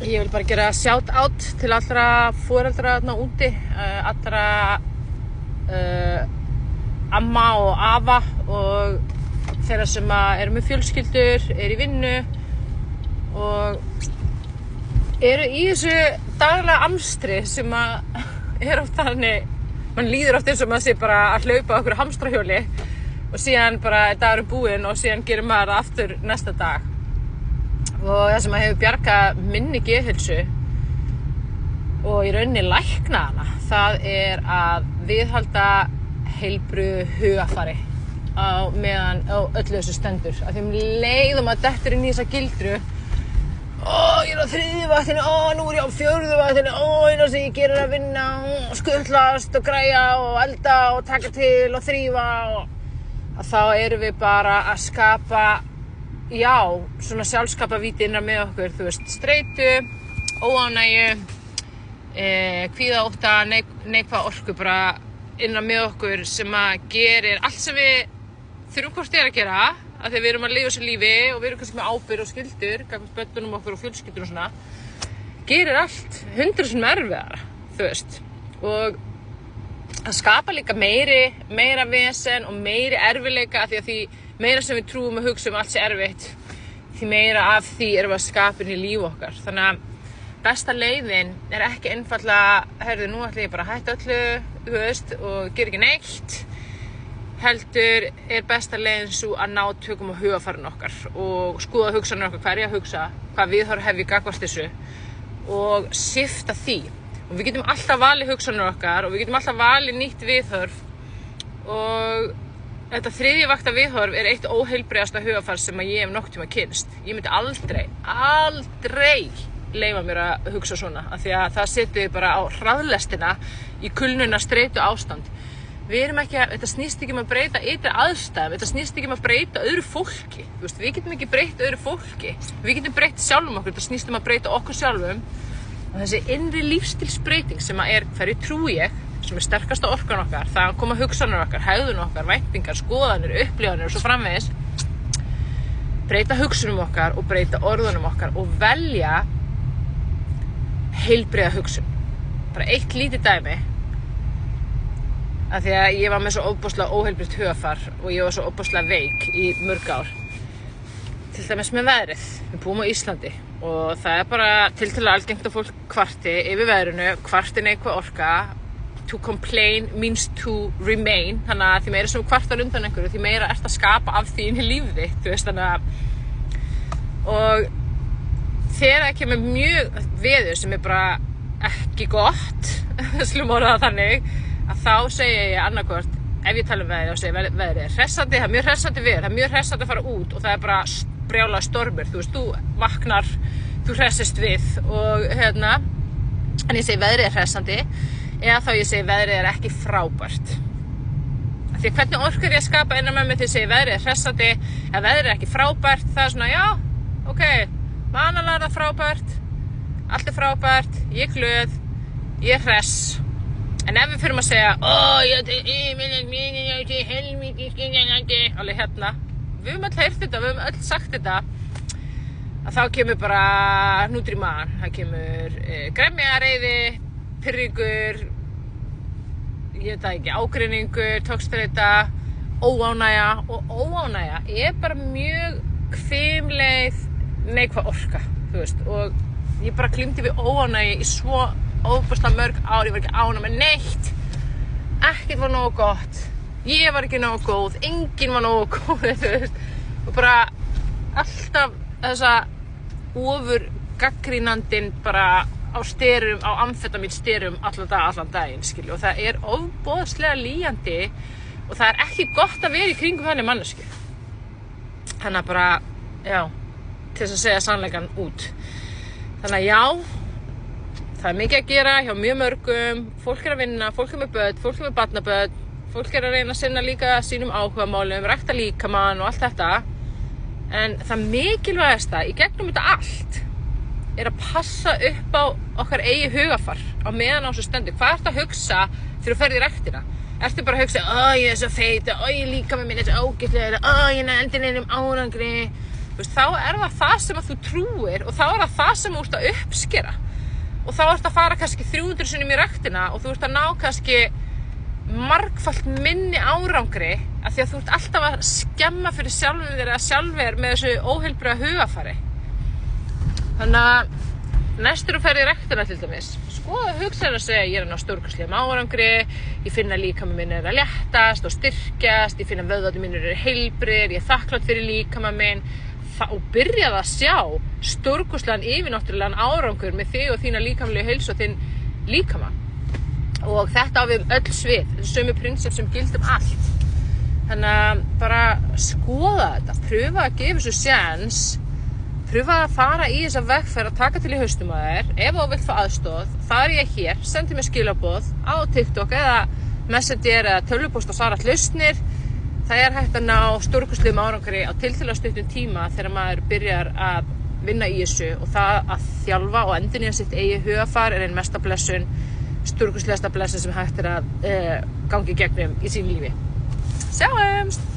Ég vil bara gera shout out til allra foreldra þarna úti, allra amma og afa og þeirra sem eru með fjölskyldur, eru í vinnu og eru í þessu daglega amstri sem oft þannig, mann líður oft eins og maður sé bara að hlaupa á einhverju hamstrahjóli og síðan bara er dagurinn búinn og síðan gerir maður það aftur næsta dag. Og það sem hefur bjargað minni geðheilsu og í rauninni lækna hana, það að viðhalda heilbrigðu hugarfari á meðan á öllu þessu stendur. Af því leiðum að dettur inn í þessa gildru. Ég er á 3. vaktinni, nú er ég á 4. vaktinni, eina sem ég gerir að vinna, skutlast og græja og elda og taka til og þrífa og þá erum við bara að skapa svona sjálfskapavíti innra með okkur, þú veist, streitu, óánægju, kvíðaótta, neikvæða orku bara innra með okkur sem gerir allt sem við þurfum hvort að gera, af því við erum að lifa þessu lífi og við erum kannski með ábyrgð og skyldur, gagnvart börnunum okkur og fjölskyldur og svona, gerir allt 100 sinnum erfiðara, þú veist, og það skapa líka meira vesen og meiri erfiðleika af því meira sem við trúum og hugsa allt sé erfitt, því meira af því erum við að skapa inn í líf okkar. Þannig að besta leiðin er ekki einfaldlega, heyrðu, nú ætla ég bara að hætta öllu, þú veist, og gera ekki neitt. Heldur er besta leiðin svo að ná tökum á hugarfarinu okkar og skoða hugsanir okkar, hvað er ég að hugsa, hvað viðhorf hef ég gagnvart þessu og skipta því. Og við getum alltaf valið hugsanir okkar og við getum alltaf valið nýtt viðhorf og þetta 3. vakta viðhorf er eitt óheilbrigðasta hugarfar sem ég hef nokkuð tíma kynnst. Ég myndi aldrei leyfa mér að hugsa svona, af því að það setur bara á hraðlestina í kulnuna streitu ástand. Þetta snýst ekki að breyta ytri aðstæðum, þetta snýst ekki að breyta öðru fólki. Þú veist, við getum ekki breytt öðru fólki, við getum breytt sjálfum okkur, þetta snýst að breyta okkur sjálfum. Og þessi innri lífsstílsbreyting sem hverju trúi ég, sem sterkasta orkan okkar, það koma hugsanir okkar, hegðun okkar, væntingar, skoðanir, upplifanir og svo framvegis. Breyta hugsunum okkar og breyta orðunum okkar og velja heilbrigða hugsun. Bara eitt lítið dæmi, af því að ég var með svo ofboðslega óheilbrigt hugarfar og ég var svo ofboðslega veik í mörg ár. Til dæmis með veðrið, við búum á Íslandi og það er bara tiltölulega algengt að fólk kvarti yfir veðrinu, kvarti neikvæð orka. To complain means to remain, þannig að því meira sem kvartar undan einhverju, því meira ert að skapa af því inn í lífið þitt, þú veist, þannig að og þegar það kemur mjög veður sem er bara ekki gott, slum orða það þannig, að þá segi ég annarkvort, ef ég tala veðrið og segi veðrið er hressandi, það er mjög hressandi veður, það er mjög hressandi að fara út og það er bara brjálaður stormur, þú veist, þú vaknar, þú hressist við og en ég segi veðrið er hressandi, eða þá ég segi veðrið er ekki frábært. Því að hvernig orkar ég að skapa innan með mig til að segja veðrið er hressandi, eða veðrið er ekki frábært, það er svona, já, ok, vanalega er það frábært, allt er frábært, ég er glöð, ég er hress. En ef við fyrir að segja, alveg hérna, við höfum öll heyrt þetta, við höfum öll sagt þetta, að þá kemur bara hnútur í magann, það kemur gremja, reiði, pirringur, ég veit það ekki, ágreiningur, togstreita, óánægja og óánægja er bara mjög hvimleið neikvæð orka, þú veist, og ég bara glímdi við óánægju í svo ofboðslega mörg ár, ég var ekki ánægð með neitt, ekkert var nógu gott, ég var ekki nógu góð, enginn var nógu góð, þú veist, og bara alltaf þessa ofur gaggrínandinn bara á styrum, á amfetamín styrum allan daginn, skilju, og það er ofboðslega lýjandi og það er ekki gott að vera í kringum þannig mannesku. Þannig að bara, já, til þess að segja sannleikann út. Þannig að já, það er mikið að gera hjá mjög mörgum, fólk er að vinna, fólk er með börn, fólk er með barnabörn, fólk er að reyna að sinna líka sínum áhugamálum, rækta líkamann og allt þetta. En það mikilvægasta í gegnum þetta allt er að passa upp á okkar eigi hugafar á meðan á þessu stendur. Hvað ertu að hugsa þegar þú ferð í ræktina? Ertu bara að hugsa, ég er svo feit, ég líka með minn, þetta er ógeðslega, ég er endin einum árangri, þá það sem að þú trúir og þá það sem þú ert að uppskera. Og þá ert að fara kannski 300 sinnum í ræktina og þú ert að ná kannski margfalt minni árangri af því að þú ert alltaf að skemma fyrir sjálfum þér eða sjálfur með þessu óheilbrigða hugafari. Þannig að næstur þú ferð í ræktina til dæmis, hugsaðu að segja ég að ná stórkostlegum árangri, ég finn að líkami minn að léttast og styrkjast, ég finn að vöðvarnir mínir heilbrigðir, ég þakklát fyrir líkama minn og byrjaði að sjá stórkostlegan yfirnáttúrulegan árangur með þig og þína líkamlegu heilsu og þinn líkama. Og þetta á við öll svið, sömu prinsip sem gilda allt. Þannig að bara skoða þetta, pröfa að gefa þessu séns, pröfa að fara í þessa vegferð að taka til í haustum að þér. Ef þú vilt fá aðstoð, þá ég hér, sendi mér skilaboð á TikTok eða Messenger eða tölvupóst á Sara Lausnir. Það hægt að ná stórkostlegum árangri á tiltölulega stuttum tíma þegar maður byrjar að vinna í þessu og það að þjálfa og endurnýja sitt eigið hugafar ein mesta blessun, stórkostlegasta blessun sem hægt að gangi gegnum í sínu lífi. Sjáumst!